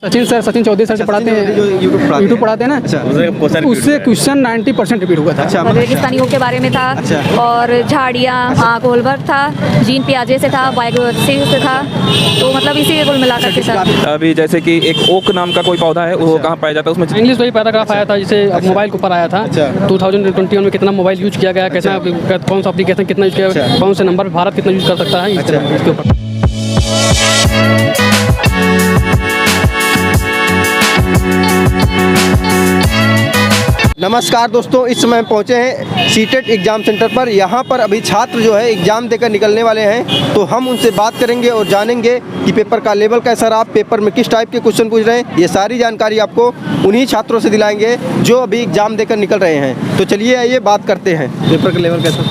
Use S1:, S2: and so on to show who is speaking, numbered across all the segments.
S1: Sachin Chaudhary sir से पढ़ाते हैं, यूट्यूब पढ़ाते हैं ना। उससे क्वेश्चन 90% रिपीट हुआ था।
S2: रेगिस्तानियों के बारे में था और झाड़ियाँ, हाँ कोहलबर्ग था, जीन पियाजे से था, बायोग्राफी से था, तो मतलब इसी के कुल मिलाकर के था।
S3: अभी जैसे कि एक ओक नाम का कोई पौधा है, वो कहाँ पाया जाता है, उसमें
S1: इंग्लिश वही पैराग्राफ आया था, जिसे मोबाइल के ऊपर आया था। 2021 में कितना मोबाइल यूज किया गया, कैसा कौन सा एप्लीकेशन कितना यूज किया गया, कौन से नंबर भारत कितना यूज कर सकता है, इसके ऊपर।
S4: नमस्कार दोस्तों, इस समय पहुंचे हैं सीटेट एग्ज़ाम सेंटर पर। यहां पर अभी छात्र जो है एग्ज़ाम देकर निकलने वाले हैं, तो हम उनसे बात करेंगे और जानेंगे कि पेपर का लेवल कैसा रहा, पेपर में किस टाइप के क्वेश्चन पूछ रहे हैं। ये सारी जानकारी आपको उन्हीं छात्रों से दिलाएंगे जो अभी एग्ज़ाम देकर निकल रहे हैं। तो चलिए आइए बात करते हैं। पेपर का लेवल कैसा?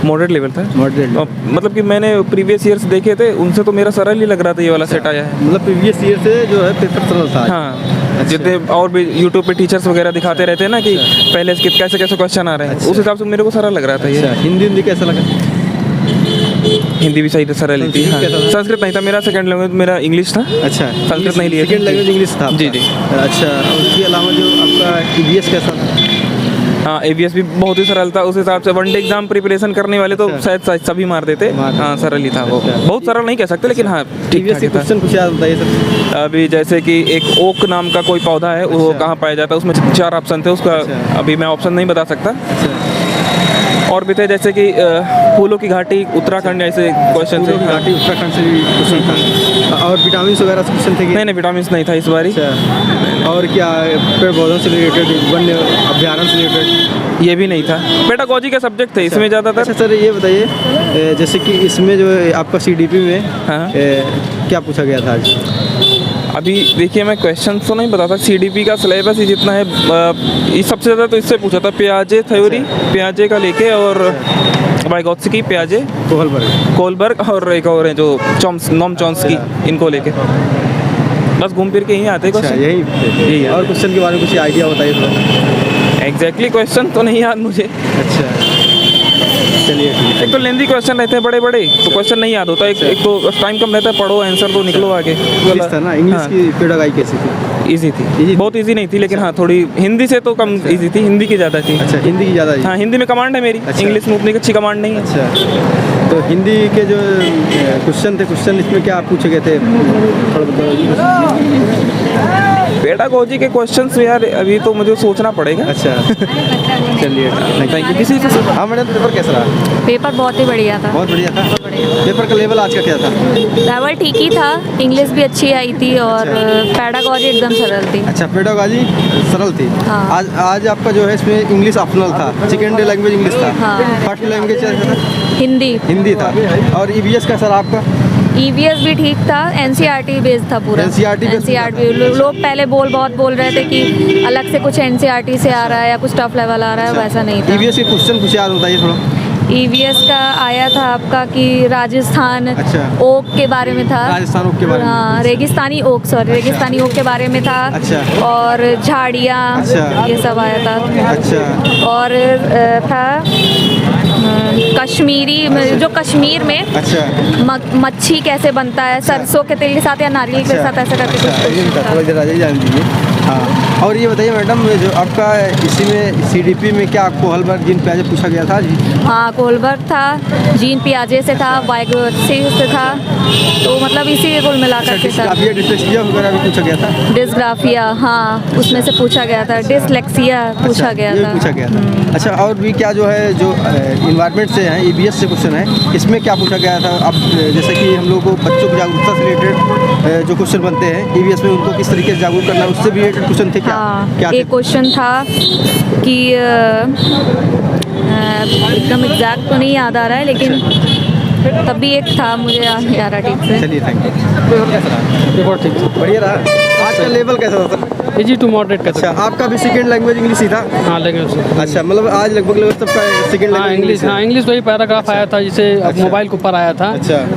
S3: मॉडरेट लेवल था।
S4: मॉडरेट
S3: मतलब कि मैंने प्रीवियस ईयर्स देखे थे, उनसे तो मेरा सरल ही लग रहा था, ये वाला सेट आया है।
S4: मतलब प्रीवियस ईयर से जो है पेपर सरल था।
S3: हाँ, जितने और भी यूट्यूब पे टीचर्स वगैरह दिखाते रहते हैं ना कि पहले कैसे कैसे क्वेश्चन आ रहे हैं, उस हिसाब से मेरे को सरल लग रहा था ये।
S4: हिंदी कैसा लगा?
S3: हिंदी भी सही सरल ही थी। हाँ। संस्कृत नहीं था मेरा, सेकंड लैंग्वेज मेरा इंग्लिश था।
S4: अच्छा,
S3: संस्कृत नहीं लिया,
S4: सेकंड लैंग्वेज इंग्लिश था।
S3: जी जी।
S4: अच्छा, उसके अलावा जो आपका EVS कैसा था?
S3: हाँ, ABS भी बहुत ही सरल था। उस हिसाब से वनडे एग्जाम प्रिपरेशन करने वाले तो शायद सभी मार देते। हाँ, सरल ही था वो। बहुत सरल नहीं कह सकते, लेकिन हाँ ठीक ठाक था।
S4: क्वेश्चन कुछ याद बताइए सर।
S3: अभी जैसे कि एक ओक नाम का कोई पौधा है, वो कहाँ पाया जाता है, उसमें 4 ऑप्शन थे। उसका अभी मैं ऑप्शन नहीं बता सकता। और भी थे जैसे कि फूलों की घाटी उत्तराखंड, ऐसे क्वेश्चन थे।
S4: उत्तराखंड से भी क्वेश्चन था। और विटामिन वगैरह से क्वेश्चन थे?
S3: नहीं, विटामिन नहीं था इस बार।
S4: और क्या पेड़ पौधों से रिलेटेड, वन्य अभ्यारण्य से रिलेटेड?
S3: ये भी नहीं था। पेडागोजी का सब्जेक्ट थे इसमें ज़्यादातर।
S4: अच्छा सर, ये बताइए जैसे कि इसमें जो आपका CDP में क्या पूछा गया था आज?
S3: अभी देखिए, मैं क्वेश्चन तो नहीं बताता। CDP का सिलेबस ही जितना है, सबसे ज़्यादा तो इससे पूछा था पियाजे थ्योरी, पियाजे का लेके, और वाइगोत्स्की, पियाजे, कोहलबर्ग और एक और है जो नोम चॉम्स्की, इनको लेके बस घूम फिर के यहीं आते हैं।
S4: अच्छा, यही है। और क्वेश्चन के बारे में कुछ आइडिया बताइए थोड़ा।
S3: एग्जैक्टली क्वेश्चन तो नहीं याद मुझे।
S4: अच्छा, चलिए ठीक है।
S3: एक तो लेंदी क्वेश्चन रहते हैं बड़े, तो क्वेश्चन नहीं याद होता। एक तो टाइम कम रहता है, पढ़ो आंसर तो निकलो आगे।
S4: इंग्लिश था ना, इंग्लिश की पेडागोजी कैसी थी?
S3: इजी थी, बहुत इजी नहीं थी, लेकिन हाँ थोड़ी हिंदी से तो कम इजी थी, हिंदी की ज़्यादा थी।
S4: अच्छा, हिंदी की ज़्यादा?
S3: हाँ, हिंदी में कमांड है मेरी। इंग्लिश में उतनी अच्छी कमांड नहीं है।
S4: अच्छा, तो हिंदी के जो क्वेश्चन थे, क्वेश्चन इसमें क्या पूछे गए थे, थोड़ा बताओ।
S3: पेडागोजी के क्वेश्चंस यार अभी तो मुझे सोचना पड़ेगा।
S4: अच्छा, चलिए
S3: थैंक यू। किसी से
S4: हाँ मैडम, पेपर कैसा रहा?
S2: पेपर बहुत ही बढ़िया था।
S4: बहुत बढ़िया था। पेपर का लेवल आज का क्या था?
S2: लेवल ठीक ही था, इंग्लिश भी अच्छी आई थी और पेडागोजी एकदम सरल थी।
S4: अच्छा, पेडागोजी सरल थी।
S2: हाँ।
S4: आज आपका जो है इसमें इंग्लिश ऑप्शनल था, सेकेंड लैंग्वेज इंग्लिश था।
S2: हाँ।
S4: फर्स्ट लैंग्वेज
S2: हिंदी
S4: था। और EVS कैसा रहा आपका?
S2: EVS भी ठीक था, NCERT बेस्ड था पूरा। NCERT लोग पहले बहुत बोल रहे थे कि अलग से कुछ NCERT से आ रहा है या कुछ टफ लेवल आ रहा है, वैसा नहीं था।
S4: EVS के क्वेश्चन कुछ याद बताइए थोड़ा।
S2: EVS का आया था आपका कि राजस्थान ओक के बारे में था।
S4: राजस्थान ओक के बारे में?
S2: हाँ, रेगिस्तानी ओक के बारे में था।
S4: अच्छा।
S2: और झाड़ियाँ, ये सब आया था।
S4: अच्छा।
S2: और था कश्मीरी, जो कश्मीर में मच्छी कैसे बनता है, सरसों के तेल के साथ या नारियल के साथ, ऐसा करके कुछ।
S4: जान दीजिए। हाँ, और ये बताइए मैडम, जो आपका इसी में CDP में क्या कोहलबर्ग, जीन पियाजे पूछा गया था जी?
S2: हाँ, कोहलबर्ग था, जीन पियाजे से था, बायोग्राफी से था, तो मतलब इसी के कुल मिलाकर के था।
S4: डिस्लेक्सिया वगैरह भी पूछा गया था?
S2: डिस्ग्राफिया, हाँ, उसमें से पूछा गया था। डिसलेक्सिया पूछा गया था।
S4: अच्छा, और भी क्या जो है, जो इन्वायरमेंट से है, EVS से क्वेश्चन है, इसमें क्या पूछा गया था? अब जैसे कि हम लोग को बच्चों की जागरूकता से रिलेटेड जो क्वेश्चन बनते हैं EVS में, उनको किस तरीके से जागरूक करना है, उससे भी रिलेटेड क्वेश्चन थे क्या?
S2: क्या एक क्वेश्चन था कि एकदम एग्जैक्ट तो नहीं याद आ रहा है, लेकिन तब भी एक था, मुझे याद नहीं आ रहा ठीक से।
S4: चलिए, थैंक यू। पेपर कैसा रहा?
S1: पेपर ठीक था,
S4: बढ़िया रहा। आज का लेवल कैसा था?
S1: इजी टू मॉडरेट का।
S4: अच्छा, आपका भी सेकंड लैंग्वेज इंग्लिश ही था?
S1: हाँ, लैंग्वेज।
S4: अच्छा, मतलब आज लगभग सबका सेकंड लैंग्वेज इंग्लिश।
S1: हाँ, इंग्लिश वही पैराग्राफ आया था, जिसे मोबाइल के ऊपर आया था।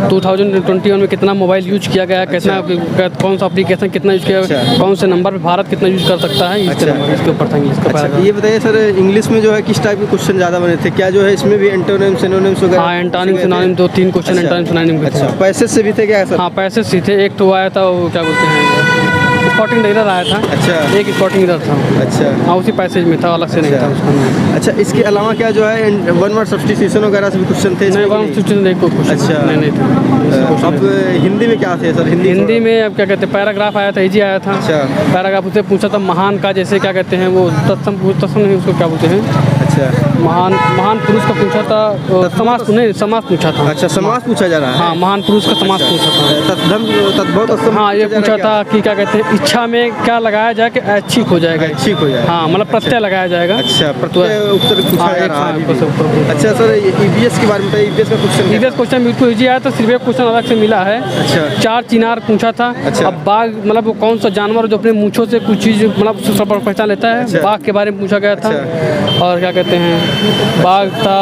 S1: 2021 में कितना मोबाइल यूज किया गया, कितना कौन सा एप्लीकेशन कितना यूज किया गया, कौन से नंबर भारत कितना यूज कर सकता है, इसके ऊपर था इंग्लिश का।
S4: ये बताइए सर, इंग्लिश में जो है किस टाइप के क्वेश्चन ज़्यादा बने थे? क्या जो है इसमें भी एंटोनिम सिनोनिम्स वगैरह?
S1: हाँ, antonym synonym 2-3 question antonym synonym के।
S4: अच्छा, पैसेज से भी थे क्या सर?
S1: हाँ, पैसेज से थे। एक तो आया था, वो क्या बोलते हैं, स्पॉटिंग डीलर आया था।
S4: अच्छा।
S1: एक स्पॉटिंग डीलर था।
S4: अच्छा।
S1: हाँ, उसी पैसेज में था, अलग से नहीं था उसका।
S4: अच्छा, इसके अलावा क्या जो है वन वर्ड सब्स्टिट्यूशन वगैरह से भी क्वेश्चन थे इसमें
S1: नहीं,
S4: कि
S1: वन सब्स्टिट्यूशन नहीं, कोई क्वेश्चन
S4: अच्छा।
S1: नहीं था।
S4: अब हिंदी में क्या थे सर?
S1: हिंदी में अब क्या कहते हैं, पैराग्राफ आया था, इजी आया था।
S4: अच्छा।
S1: पैराग्राफ उससे पूछा था महान का, जैसे क्या कहते हैं वो तत्सम नहीं, उसको क्या बोलते हैं,
S4: अच्छा।
S1: महान पुरुष का पूछा था, समास नहीं, समास पूछा था।
S4: अच्छा, समास पूछा जा रहा है।
S1: हाँ, महान पुरुष का समास पूछा था।
S4: तद्भव
S1: हाँ, ये पूछा था कि क्या कहते हैं, इच्छा में क्या लगाया जाए कि ऐच्छिक हो जाएगा।
S4: ऐच्छिक हो जाएगा।
S1: हाँ, मतलब प्रत्यय लगाया जाएगा।
S4: अच्छा, प्रत्यय उत्तर पूछा जा रहा है।
S1: है।
S4: अच्छा सर, ईवीएस के बारे में बताइए, ईवीएस का क्वेश्चन।
S1: ईवीएस क्वेश्चन बिल्कुल इजी आया था, सिर्फ एक क्वेश्चन अलग से मिला है।
S4: अच्छा।
S1: 4 चिनार पूछा था।
S4: अच्छा।
S1: अब बाघ मतलब वो कौन सा जानवर जो अपने मूंछों से कुछ चीज़ मतलब पहचान लेता है।
S4: अच्छा।
S1: बाघ के बारे में पूछा गया था।
S4: अच्छा।
S1: और क्या कहते हैं, बाघ था,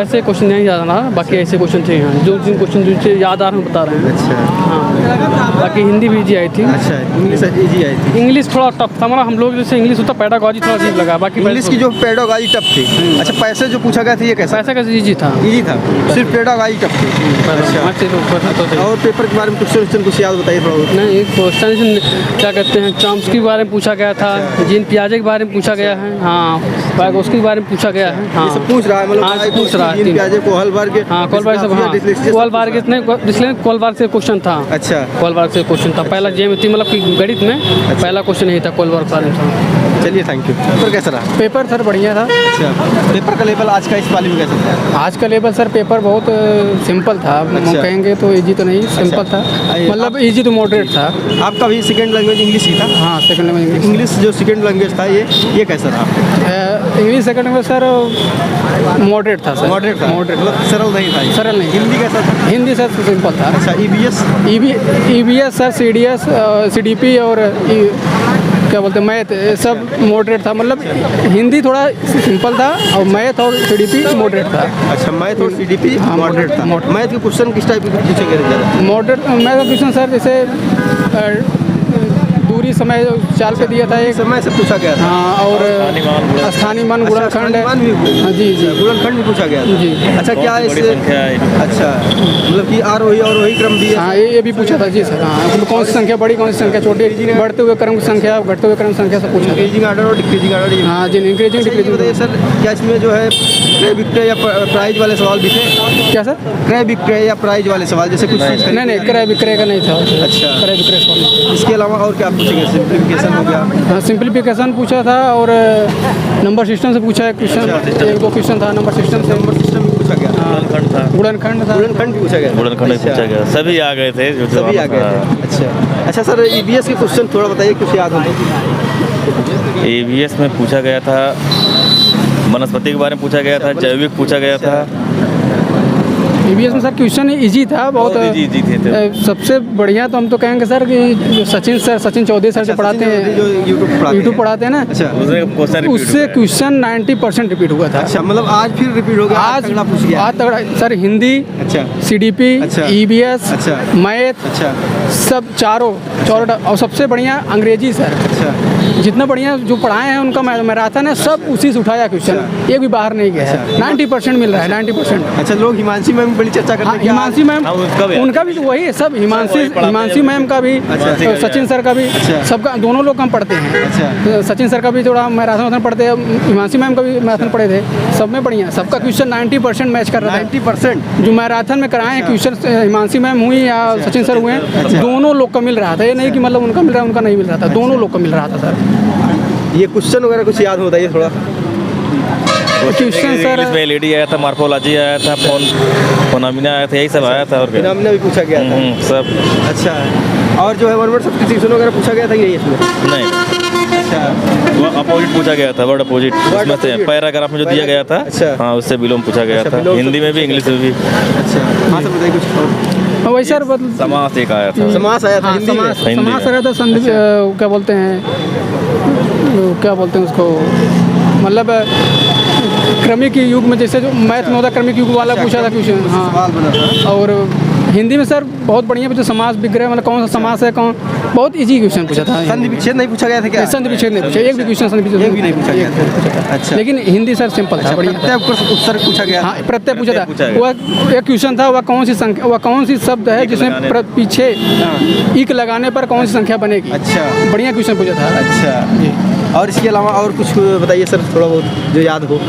S1: ऐसे क्वेश्चन नहीं याद आ रहा, बाकी ऐसे क्वेश्चन थे यहाँ, जो जिन क्वेश्चन जिनसे याद आ रहे हैं बता रहे हैं।
S4: अच्छा।
S1: हाँ, बाकी हिंदी भी इजी आई थी।
S4: अच्छा, इंग्लिश इजी आई थी।
S1: इंग्लिश थोड़ा टफ था, मतलब हम लोग जैसे इंग्लिश होता पेडागॉजी थोड़ा अजीब लगा, बाकी
S4: इंग्लिश की जो पेडागॉजी टफ थी। अच्छा, पैसे जो पूछा गया था ये कैसा?
S1: पैसा कैसे इजी था।
S4: इजी था, सिर्फ पेडागॉजी टफ थी। अच्छा। और पेपर के बारे में क्वेश्चन कुछ याद बताइए थोड़ा बहुत।
S1: नहीं, एक क्वेश्चन क्या कहते हैं, चॉम्स्की के बारे में पूछा गया था। जीन पियाजे के बारे में पूछा गया है। हाँ, वाइगोत्स्की के बारे में पूछा गया है। हाँ,
S4: ये सब पूछ रहा है, मतलब
S1: हाँ, पूछ रहा है।
S4: पियाजे को हलबर्ग।
S1: हाँ, कोलबर्ग सब। हाँ, कोलबर्ग से क्वेश्चन था।
S4: अच्छा।
S1: कोलबर्ग से क्वेश्चन था पहला, ज्यामिति मतलब कि गणित में पहला क्वेश्चन यही था, कोलबर्ग के बारे में था।
S4: चलिए, थैंक यू। पेपर कैसा रहा?
S1: पेपर सर बढ़िया था।
S4: अच्छा, पेपर का लेवल आज का इस पाली में कैसा था?
S1: आज का लेवल सर पेपर बहुत सिंपल था।
S4: अच्छा।
S1: कहेंगे तो इजी तो नहीं, सिंपल था, मतलब इजी टू मॉडरेट था।
S4: आपका भी सेकंड लैंग्वेज इंग्लिश ही था?
S1: हाँ, सेकंड लैंग्वेज
S4: इंग्लिश जो सेकंड लैंग्वेज था ये कैसा रहा?
S1: English second language sir moderate था सर।
S4: मॉडरेट था,
S1: मॉडरेट,
S4: मतलब सरल नहीं था ये?
S1: सरल नहीं।
S4: हिंदी कैसा था?
S1: हिंदी सर सिंपल था।
S4: अच्छा, EVS?
S1: EVS sir, CDS, CDP और क्या बोलते हैं मैथ, सब मॉडरेट था। मतलब हिंदी थोड़ा सिंपल था और मैथ और सीडीपी मॉडरेट था।
S4: अच्छा, मैथ और सीडीपी
S1: हाँ,
S4: मॉडरेट था।
S1: मॉडरेट।
S4: मैथ के क्वेश्चन किस टाइप के पूछे गए?
S1: मॉडरेट मैथ का क्वेश्चन सर जैसे दूरी समय चाल पे दिया था एक
S4: समय से पूछा गया था।
S1: हाँ, और स्थानीय मान गुणनखंड है। हाँ, जी जी,
S4: गुणनखंड भी पूछा गया था।
S1: जी।
S4: अच्छा, क्या इससे अच्छा मतलब कि आरोही क्रम भी है?
S1: हाँ, ये भी पूछा था जी सर। हाँ, कौन सी संख्या बड़ी, कौन सी संख्या छोटी, बढ़ते हुए क्रम की संख्या, घटते हुए क्रम संख्या से पूछा।
S4: इंक्रीजिंग ऑर्डर और डिक्रीजिंग ऑर्डर।
S1: हाँ जी, इंक्रीजिंग डिक्रीजिंग।
S4: बताइए सर, क्या इसमें जो है क्रय विक्रय या प्राइज वाले सवाल भी थे?
S1: क्या सर?
S4: क्रय विक्रय या प्राइज वाले सवाल, जैसे कुछ
S1: नहीं, क्रय विक्रय का नहीं था।
S4: अच्छा,
S1: क्रय विक्रय सवाल।
S4: इसके अलावा और क्या पूछेंगे? सिंप्लीफिकेशन हो गया?
S1: हाँ, सिंप्लीफिकेशन पूछा था और नंबर सिस्टम से पूछा है क्वेश्चन। एक दो क्वेश्चन था नंबर सिस्टम से।
S4: नंबर सिस्टम भी पूछा गया?
S3: गुणनखंड था।
S1: गुणनखंड था।
S4: गुणनखंड भी पूछा गया?
S3: गुणनखंड पूछा गया, सभी आ गए थे।
S4: सभी आ गए थे। अच्छा। अच्छा सर, ईवीएस के क्वेश्चन थोड़ा बताइए, कुछ याद हो तो।
S3: ईवीएस में पूछा गया था, वनस्पति के बारे में पूछा गया था, जैविक पूछा गया था।
S1: ईवीएस में सर क्वेश्चन इजी था बहुत।
S3: इजी थे।
S1: सबसे बढ़िया तो हम तो कहेंगे सर कि जो सचिन चौधरी सर जो पढ़ाते हैं,
S4: जो यूट्यूब
S1: पढ़ाते हैं ना,
S4: अच्छा,
S1: उससे क्वेश्चन 90% रिपीट हुआ था।
S4: अच्छा, मतलब आज फिर रिपीट हो गया?
S1: आज
S4: तगड़ा पूछ गया?
S1: आज तगड़ा सर। हिंदी,
S4: अच्छा,
S1: सीडीपी,
S4: अच्छा,
S1: ईवीएस,
S4: अच्छा,
S1: मैथ,
S4: अच्छा,
S1: सब चारों और सबसे बढ़िया अंग्रेजी सर।
S4: अच्छा,
S1: जितना बढ़िया जो पढ़ाए हैं उनका मैराथन है, सब उसी से उठाया क्वेश्चन, एक भी बाहर नहीं गया है। 90% मिल रहा है, 90%।
S4: अच्छा, लोग हिमांशी मैम बड़ी चर्चा करते हैं।
S1: हिमांशी मैम, उनका भी वही है सब। हिमांशी मैम का भी, सचिन सर का भी, सबका, दोनों लोग हम पढ़ते हैं।
S4: अच्छा,
S1: सचिन सर का भी थोड़ा मैराथन पढ़ते हैं, हिमांशी मैम का भी मैराथन पढ़े थे। सब में बढ़िया, सबका क्वेश्चन 90% मैच कर रहा है।
S4: 90%
S1: जो मैराथन में कराए हैं क्वेश्चन, हिमांशी मैम हुई या सचिन सर हुए हैं, दोनों लोग का मिल रहा था। ये नहीं कि मतलब उनका मिल रहा है उनका नहीं मिल रहा था, दोनों लोग का मिल रहा था सर।
S4: ये क्वेश्चन वगैरह कुछ याद होता है थोड़ा?
S1: क्वेश्चन सर
S3: इसमें लेडी आया था, मार्फोलॉजी आया था, फोनामिना आया था, यही सब आया था। और क्या
S4: नाम भी पूछा गया था
S3: सब।
S4: अच्छा, और जो है वन वर्ड सब्स्टिट्यूशन वगैरह पूछा गया था कि नहीं इसमें?
S3: नहीं।
S4: अच्छा,
S3: वो अपोजिट पूछा गया था, वर्ड अपोजिट। उसमें से पैराग्राफ में जो दिया गया था,
S4: अच्छा,
S3: हाँ, उससे विलोम पूछा गया था, हिंदी में भी, इंग्लिश में भी।
S4: अच्छा, हाँ सर, बताइए कुछ।
S1: वही सर,
S3: समास एक आया था।
S4: समास आया था हिंदी में?
S1: समास आया था। क्या बोलते हैं, क्या बोलते हैं उसको, मतलब क्रमिक युग में, जैसे जो मैथ में होता क्रमिक युग वाला पूछा था क्वेश्चन। हाँ, और हिंदी में सर बहुत बढ़िया पूछा, समास विग्रह मतलब कौन सा समास है, कौन, बहुत इजी क्वेश्चन पूछा था।
S4: संधि विच्छेद नहीं पूछा गया था क्या?
S1: संधि विच्छेद नहीं पूछा, एक भी क्वेश्चन संधि विच्छेद
S4: एक भी नहीं पूछा गया था। अच्छा,
S1: लेकिन हिंदी सर सिंपल था, बढ़िया।
S4: प्रत्यय उपसर्ग पूछा गया?
S1: हाँ, प्रत्यय पूछा था। वह एक क्वेश्चन था, वह कौन सी संख्या, वह कौन सी शब्द है जिसमें पीछे इक लगाने पर कौन सी संख्या बनेगी।
S4: अच्छा,
S1: बढ़िया क्वेश्चन पूछा था।
S4: अच्छा, और इसके अलावा और कुछ बताइए सर, थोड़ा बहुत जो याद हो।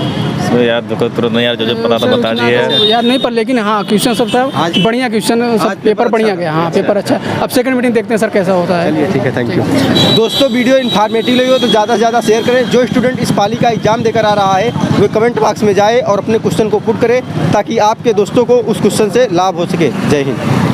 S5: याद तुरंत नहीं यार, जो पता था बता दिए
S1: याद नहीं, पर लेकिन हाँ क्वेश्चन सब था बढ़िया क्वेश्चन, सब पेपर बढ़िया गया। हाँ पेपर अच्छा। अब सेकंड मीटिंग देखते हैं सर कैसा होता है।
S4: चलिए ठीक है, थैंक यू। दोस्तों वीडियो इन्फॉर्मेटिव लगी हो तो ज़्यादा से ज़्यादा शेयर करें। जो स्टूडेंट इस पाली का एग्जाम देकर आ रहा है वो कमेंट बॉक्स में जाए और अपने क्वेश्चन को पुट करे ताकि आपके दोस्तों को उस क्वेश्चन से लाभ हो सके। जय हिंद।